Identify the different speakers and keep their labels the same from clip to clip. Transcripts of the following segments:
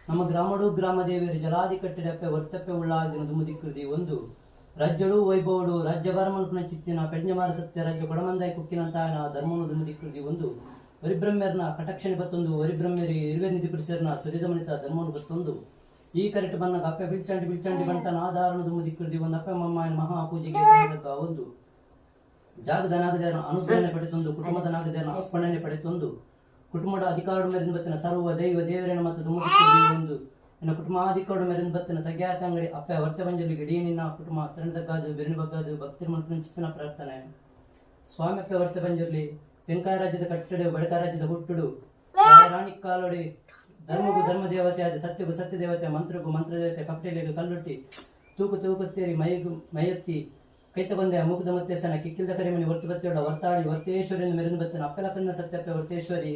Speaker 1: ನಮ್ಮ ಗ್ರಾಮಡು ಗ್ರಾಮ ದೇವಿಯರು ಜಲಾದಿ ಕಟ್ಟಿಡಪ್ಪೆ ವರ್ತಪ್ಪೆ ಉಳ್ಳಾದಿನ ದುಮುದಿಕ್ಕೃದಿ ಒಂದು ರಾಜ್ಯಡು ವೈಭವಡು ರಾಜ್ಯ ಬಾರಮಲ್ಪನ ಚಿತ್ತಿನ ಪೆಡ್ಜಮಾರ ಸತ್ಯ ರಾಜ್ಯ ಕೊಡಮಂದಾಯಿ ಕುಕ್ಕಿನಂತಾಯನ ಧರ್ಮನು ದುಮುದಿಕ್ಕೃದಿ ಒಂದು ವರಿಬ್ರಹ್ಮ್ಯರ್ನ ಕಟಕ್ಷಣೆ ಬತ್ತೊಂದು ವರಿಬ್ರಹ್ಮ್ಯರಿ ಇರುವೆ ನಿಧಿ ಕೃಷಿಯರ್ನ ಸುರಿದಮಣಿತ ಧರ್ಮನು ಬತ್ತೊಂದು ಈ ಕರೆಕ್ಟ್ ಬನ್ನ ಅಪ್ಪೆ ಬಿಲ್ಚಂಡಿ ಬಂಟನ ಆಧಾರಣ ದುಮುದಿಕ್ಕೃದಿ ಒಂದು ಅಪ್ಪೆ ಮಮ್ಮಾಯನ ಮಹಾ ಪೂಜೆಗೆ ಒಂದು ಜಾಗದ ನಾಗದೇವನ ಅನುಗ್ರಹಣೆ ಪಡೆತೊಂದು ಕುಟುಂಬದ ನಾಗದೇವನ ಅಪ್ಪಣನೆ ಪಡೆತೊಂದು ಕುಟುಂಬದ ಅಧಿಕಾರದ ಮೇಲಿನ ಬತ್ತಿನ ಸರ್ವ ದೈವ ದೇವರೇನ ಮತ್ತು ದುಮುದಿಕ್ಕೃದಿ ಒಂದು ಇನ್ನು ಕುಟುಂಬಾಧಿಕಾರದ ಮೇಲಿನ ಬತ್ತಿನ ತಗ್ಯಾತ ಅಂಗಡಿ ಅಪ್ಪೆ ವರ್ತೆ ಬಂಜಲಿಗೆ ಇಡೀ ನಿನ್ನ ಕುಟುಂಬ ತರಣದಗ್ಗಾದು ಬೆರಳು ಬಗ್ಗಾದು ಭಕ್ತಿ ಮಂತ್ರ ಚಿತ್ತನ ಪ್ರಾರ್ಥನೆ ಸ್ವಾಮಿ ಅಪ್ಪೆ ವರ್ತೆ ಬಂಜರ್ಲಿ ತೆಂಕಾಯ ರಾಜ್ಯದ ಕಟ್ಟಡು ಬಡಕ ರಾಜ್ಯದ ಹುಟ್ಟುಡು ರಾಣಿ ಕಾಲೊಡಿ ಧರ್ಮಗೂ ಧರ್ಮ ದೇವತೆ ಆದ ಸತ್ಯಗೂ ಸತ್ಯ ದೇವತೆ ಮಂತ್ರಗೂ ಮಂತ್ರ ದೇವತೆ ಕಪ್ಪೆಲೆಗೂ ಕಲ್ಲುಟ್ಟಿ ತೂಕುತ್ತೇರಿ ಮೈಯೆತ್ತಿ ಕೈತಗೊಂದೆ ಮುಗ್ಧ ಮತ್ತೆಸನ ಕಿಕ್ಕಿಲ್ದ ಕರಿಮನಿ ಹೊರ್ತು ಬತ್ತೋಡ ವರ್ತಾಡಿ ವರ್ತೇಶ್ವರಿ ಎಂದು ಮೆರೆದು ಬತ್ತನ ಅಪ್ಪೆಲಕಂದ ಸತ್ಯಪ್ಪೆ ವರ್ತೇಶ್ವರಿ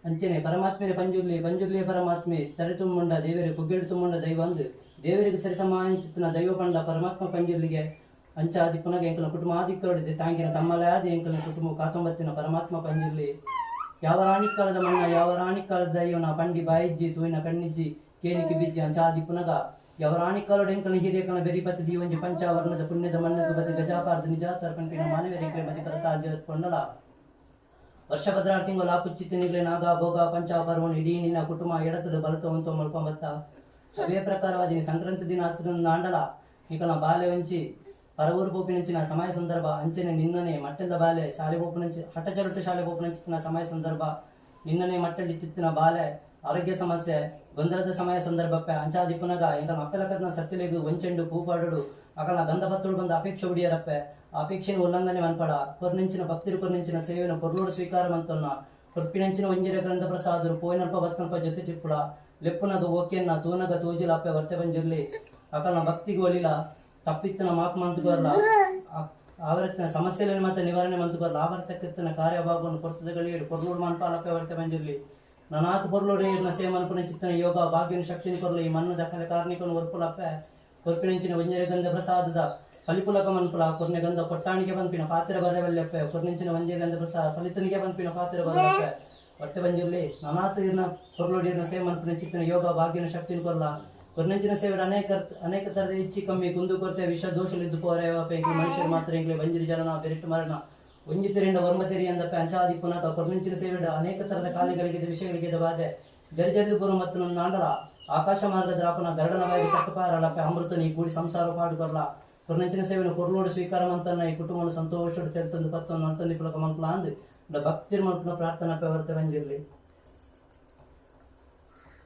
Speaker 1: ಅಂಚನೆ ಪರಮಾತ್ಮೆಯ ಪಂಜುರ್ಲಿಯ ಪರಮಾತ್ಮೆ ತಲೆ ತುಂಬುಂಡ ದೇವರಿಗೆ ಕುಗ್ಗೆಡು ತುಂಬುಂಡ ದೈವ ಅಂದು ದೇವರಿಗೆ ಸರಿಸಮಾಂಚಿತನ ದೈವ ಪಂಡ ಪರಮಾತ್ಮ ಪಂಜುರ್ಲಿಗೆ ಅಂಚಾದಿ ಪುನಗ ಎಂಕನ ಕುಟುಂಬ ಆದಿಕ್ಕರೊಡಿದೆ ತಾಂಗಿನ ತಮ್ಮಲೇ ಆದಿ ಎಂಕನ ಕುಟುಂಬ ಕಾತೊಂಬತ್ತಿನ ಪರಮಾತ್ಮ ಪಂಜುರ್ಲಿ ಯಾವ ರಾಣಿ ಕಾಲದ ಮಣ್ಣ ಯಾವ ರಾಣಿ ಕಾಲದ ದೈವನ ಪಂಡಿ ಬಾಯಿಜ್ಜಿ ತೂಯಿನ ಕಣ್ಣಿಜ್ಜಿ ಕೇಣಿಕೆ ಬಿಜ್ಜಿ ಅಂಚಾದಿ ಪುನಗ ಯಾವ ರಾಣಿ ಕಾಲೋಡ ಎಂಕನ ಹಿರಿಯಕನ ಬೆರಿಪತಿ ದೀವಂಜಿ ಪಂಚಾವರ್ಣದ ಪುಣ್ಯದ ಮಣ್ಣದ ಬದಿ ಗಜಾಪಾರ್ದ ನಿಜಾತರ ಕಂಟಿನ ಮಾನವರಿಗೆ ಮತಿ ಪ್ರಸಾದ ಕೊಂಡಲ ವರ್ಷಭದ್ರ ತಿಂಗಳ ಪುಚ್ಚಿತ್ತಿನಿಗ್ಲೆ ನಾಗ ಭೋಗ ಪಂಚಾಪರ್ವಣ ಇಡೀ ನಿನ್ನ ಕುಟುಂಬ ಎಡತದ ಬಲತವಂತ ಮಲ್ಕೊಂಬತ್ತ ಅವೇ ಪ್ರಕಾರವಾದ ಸಂಕ್ರಾಂತಿ ದಿನ ಹತ್ತಿರ ನಾಂಡಲ ಈಕನ ಬಾಲ್ಯ ವಂಚಿ ಪರವೂರು ಪೋಪಿನಂಚಿನ ಸಮಯ ಸಂದರ್ಭ ಅಂಚನೆ ನಿನ್ನನೆ ಮಟ್ಟದ ಬಾಲೆ ಶಾಲೆ ಪೋಪನಂಚಿ ಹಠಜರುಟ್ಟು ಶಾಲೆ ಪೋಪನಂಚಿನ ಸಮಯ ಸಂದರ್ಭ ನಿನ್ನನೆ ಮಟ್ಟಡಿ ಚಿತ್ತಿನ ಬಾಲೆ ಆರೋಗ್ಯ ಸಮಸ್ಯೆ ಗೊಂದಲದ ಸಮಯ ಸಂದರ್ಭಕ್ಕೆ ಅಂಚಾದಿ ಪುನಗ ಎಂಕನ ಅಪ್ಪೆಲಕತ್ನ ಸತ್ತಿಲೆಗು ವಂಚಂಡು ಪೂಪಾಡು ಅಕಲ ಗಂಧಪತ್ತುಡು ಬಂದ ಅಪೇಕ್ಷೆ ಉಡಿಯರಪ್ಪೆ ಅಪೇಕ್ಷೆನ ಉಲ್ಲಂಘನೆ ಮನ್ಪಡ ಕೊರ್ನಿಂಚಿನ ಭಕ್ತಿರು ಕೊರ್ನಿಂಚಿನ ಸೇವೆನ ಪೊರ್ಲೋಡು ಸ್ವೀಕಾರ ಮಂತೊನ್ನ ಕೊರ್ಪಿನಂಚಿನ ವಂಜಿರ ಗ್ರಂಥ ಪ್ರಸಾದರು ಪೋಯ್ನಲ್ಪ ಬತ್ನಲ್ಪ ಜೊತೆ ತಿಪ್ಪುಡ ಲೆಪ್ಪುನಗ ಓಕೆಯನ್ನ ತೂನಗ ತೂಜಿಲ ಅಪ್ಪೆ ವರ್ತೆ ಬಂಜಿರ್ಲಿ ಅಕಲ್ನ ಭಕ್ತಿಗೆ ಒಲಿಲ ತಪ್ಪಿತ್ತನ ಮಾಪ್ ಮಂತುಗೋರ್ಲ ಆವರ್ತಿನ ಸಮಸ್ಯೆಗಳನ್ನು ಮತ್ತೆ ನಿವಾರಣೆ ಮಂತುಗೋರ್ಲ ಆವರ್ತಕ್ಕಿತ್ತನ ಕಾರ್ಯಭಾಗವನ್ನು ಕೊರ್ತದಗಳಿಗೆ ಕೊರ್ಲೋಡು ಮನ್ಪಾಲಪ್ಪೆ ವರ್ತೆ ಬಂಜಿರ್ಲಿ ನನಾತು ಪೊರ್ಲೋಡು ಇರ್ನ ಸೇಮನ್ಪುನ ಚಿತ್ತನ ಯೋಗ ಭಾಗ್ಯನ ಶಕ್ತಿನ ಕೊರ್ಲಿ ಈ ಮಣ್ಣು ದಕ್ಕಲೆ ಕಾರ್ಣಿಕನು ಒರ್ಪುಲಪ್ಪೆ ಕೊರ್ಪಿನಂಚಿನ ವಂಜರ ಗಂಧ ಪ್ರಸಾದದ ಫಲಿಪುಲಕ ಮನ್ಪುಲ ಕೊರ್ನೆ ಗಂಧ ಕೊಟ್ಟಾಣಿಗೆ ಬಂಪಿನ ಪಾತ್ರೆ ಬರವಲ್ಲಪ್ಪೆ ಕೊರ್ನಿಂಚಿನ ವಂಜರ ಗಂಧ ಪ್ರಸಾದ ಫಲಿತನಿಗೆ ಬಂಪಿನ ಪಾತ್ರೆ ಬರವಲ್ಲಪ್ಪೆ ಹೊಟ್ಟೆ ಬಂಜಿರ್ಲಿ ನನಾತು ಇರ್ನ ಪೊರ್ಲೋಡು ಇರ್ನ ಸೇಮನ್ಪುನ ಚಿತ್ತನ ಯೋಗ ಭಾಗ್ಯನ ಶಕ್ತಿನ ಕೊರ್ಲ ಕೊರ್ನೆಂಚಿನ ಸೇವೆ ಅನೇಕ ತರದ ಹೆಚ್ಚಿ ಕಮ್ಮಿ ಕುಂದು ಕೊರತೆ ವಿಷ ದೋಷಲಿದ್ದು ಪೋರೆಯಪೈಕಿ ಮನುಷ್ಯರು ಮಾತ್ರ ಇಂಗ್ಲೆ ಬಂಜಿರಿ ಜಲನ ಬೆರಿಟ್ಟು ಮರಣ ಒಂಜಿತೆರಿಂದ ವರ್ಮತೆರಿ ಅಂದಪ್ಪೆ ಅಂಚಾದಿ ಪುನಕ ಕೊರ್ನೆಂಚಿನ ಸೇವೆ ಅನೇಕ ತರದ ಕಾಲಿಗಳಿಗೆ ವಿಷಯಗಳಿಗೆ ಬಾಧೆ ಜರಿಜರಿದು ಪುರ ಮತ್ತು ನನ್ನ ನಾಂಡಲ ಆಕಾಶ ಮಾರ್ಗದ ರಾಪನ ಗರಡನ ಬಾಯಿಗೆ ಕಟ್ಟಪಾರಳಪ್ಪೆ ಅಮೃತ ನೀ ಕೂಡಿ ಸಂಸಾರ ಪಾಡುಕೊರ್ಲ ಕೊರ್ನೆಂಚಿನ ಸೇವೆಯನ್ನು ಕೊರ್ಲೋಡು ಸ್ವೀಕಾರ ಮಂತನ್ನ ಈ ಕುಟುಂಬವನ್ನು ಸಂತೋಷ ತೆರೆತಂದು ಪತ್ತನ್ನು ಅಂತಂದಿ ಪುಲಕ ಮಂಕಲ ಅಂದು ಭಕ್ತಿರ್ ಮಂಕಲ ಪ್ರಾರ್ಥನಾ ವರ್ತೆ ಬಂದಿರಲಿ.